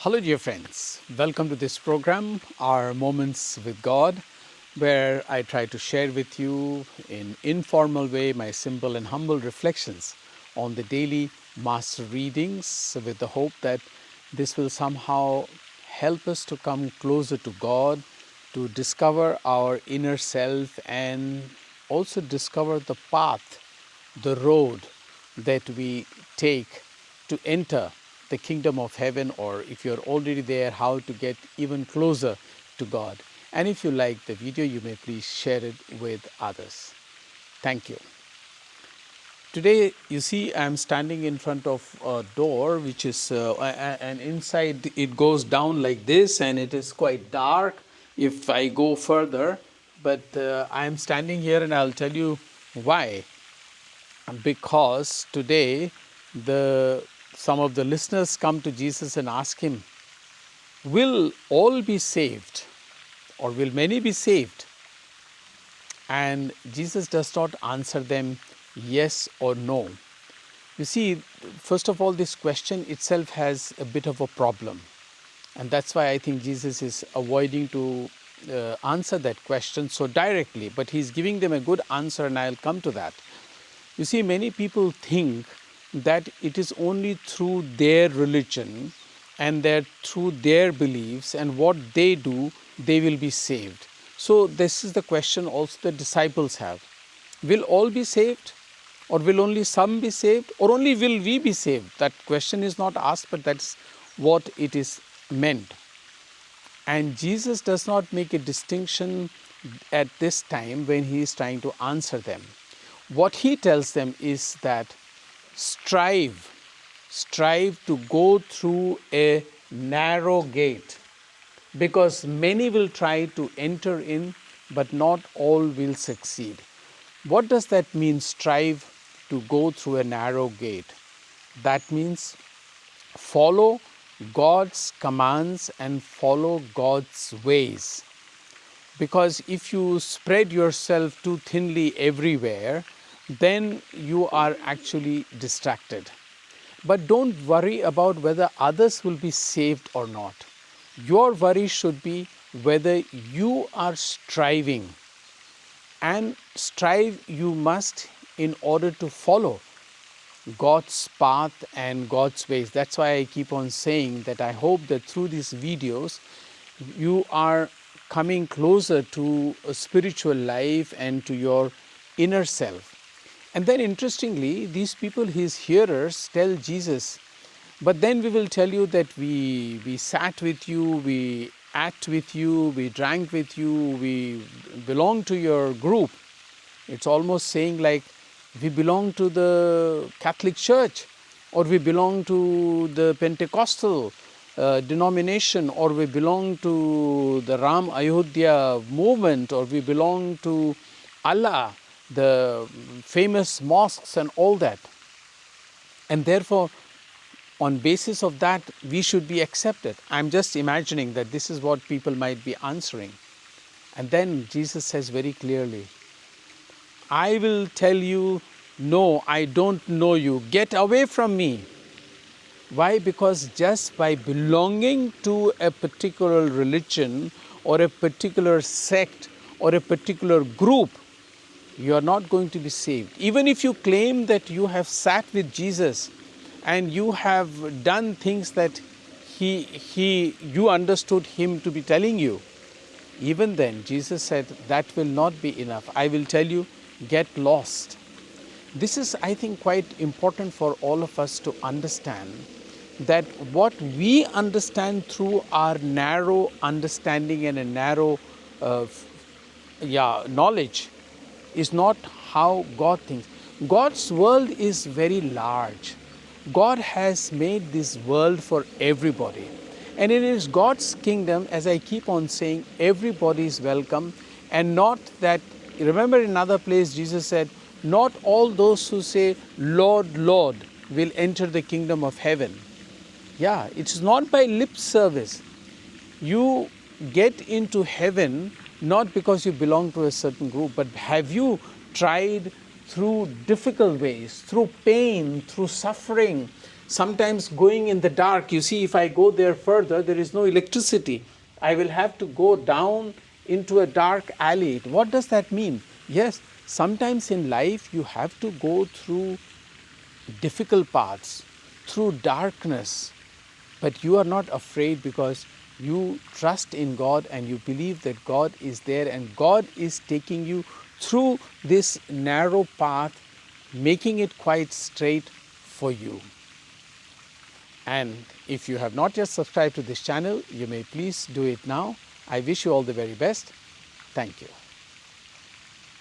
Hello, dear friends. Welcome to this program, our Moments with God, where I try to share with you in informal way my simple and humble reflections on the daily master readings with the hope that this will somehow help us to come closer to God, to discover our inner self and also discover the path, the road that we take to enter the kingdom of heaven, or if you're already there, how to get even closer to God. And if you like the video, you may please share it with others. Thank you. Today, you see, I'm standing in front of a door, which is, and inside it goes down like this, and it is quite dark if I go further. But I'm standing here, and I'll tell you why. Because today some of the listeners come to Jesus and ask him, will all be saved or will many be saved? And Jesus does not answer them yes or no. You see, first of all, this question itself has a bit of a problem. And that's why I think Jesus is avoiding to answer that question so directly. But he's giving them a good answer, and I'll come to that. You see, many people think that it is only through their religion and that through their beliefs and what they do, they will be saved. So this is the question also the disciples have. Will all be saved? Or will only some be saved? Or only will we be saved? That question is not asked, but that's what it is meant. And Jesus does not make a distinction at this time when he is trying to answer them. What he tells them is that strive to go through a narrow gate, because many will try to enter in, but not all will succeed. What does that mean, strive to go through a narrow gate? That means follow God's commands and follow God's ways. Because if you spread yourself too thinly everywhere, then you are actually distracted. But don't worry about whether others will be saved or not. Your worry should be whether you are striving. And strive you must in order to follow God's path and God's ways. That's why I keep on saying that I hope that through these videos, you are coming closer to a spiritual life and to your inner self. And then interestingly, these people, his hearers, tell Jesus, but then we will tell you that we sat with you, we ate with you, we drank with you, we belong to your group. It's almost saying like we belong to the Catholic Church, or we belong to the Pentecostal denomination, or we belong to the Ram Ayodhya movement, or we belong to Allah, the famous mosques and all that. And therefore, on basis of that, we should be accepted. I'm just imagining that this is what people might be answering. And then Jesus says very clearly, I will tell you, no, I don't know you. Get away from me. Why? Because just by belonging to a particular religion or a particular sect or a particular group, you are not going to be saved. Even if you claim that you have sat with Jesus and you have done things that you understood him to be telling you, even then Jesus said that will not be enough. I will tell you, get lost. This is, I think, quite important for all of us to understand, that what we understand through our narrow understanding and a narrow knowledge is not how God thinks. God's world is very large. God has made this world for everybody. And it is God's kingdom, as I keep on saying, everybody is welcome. And not that, remember in another place Jesus said, not all those who say, Lord, Lord, will enter the kingdom of heaven. Yeah, it's not by lip service. You get into heaven not because you belong to a certain group, but have you tried through difficult ways, through pain, through suffering, Sometimes going in the dark, you see, if I go there further, there is no electricity. I will have to go down into a dark alley. What does that mean? Yes, sometimes in life you have to go through difficult paths, through darkness, but you are not afraid because you trust in God and you believe that God is there and God is taking you through this narrow path, making it quite straight for you. And if you have not yet subscribed to this channel, you may please do it now. I wish you all the very best. Thank you.